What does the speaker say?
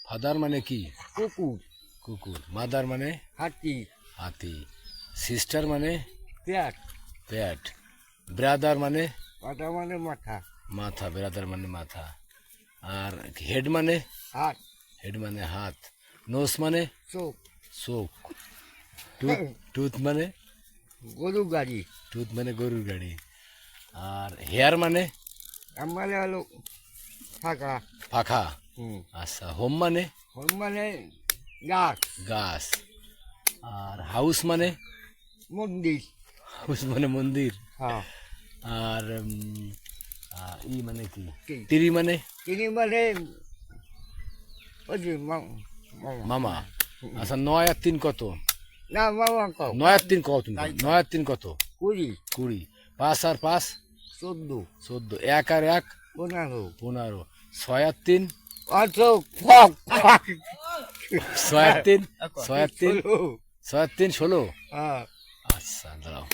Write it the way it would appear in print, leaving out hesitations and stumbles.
Father মানে কি? কুকুর। কুকুর। মাদার মানে? হাতি। হাতি। সিস্টার মানে? পেট। পেট। ব্রাদার মানে? পাটা মানে মাথা। মাথা। ব্রাদার মানে মাথা। আর হেড মানে? হাত। হেড মানে হাত। নোস মানে? চোখ। চোখ। টুথ। টুথ মানে? গরু গাড়ি। টুথ মানে গরুর গাড়ি। আর হেয়ার মানে? মানে হলো ফাঁকা। পাখা। আচ্ছা। হোম মানে? হোম মানে গাছ। গাছ। আর হাউস মানে? মন্দির। হাউস মানে মন্দির। হ্যাঁ। আর ই মানে কি? কি? তিরি মানে? তিনি মানে ওই যে মামা। আচ্ছা 9 আর 3 কত? না মামা কও। 9 আর 3 কত? 9 আর 3 কত? 20। 20। 5 আর 5? 14। 14। 1 আর 1? 15। 15। 6 আর 3? আচ্ছা ফক। 6 আর 3? 6 আর 3? 6 আর 3 16? হ্যাঁ। আচ্ছা দাঁড়াও।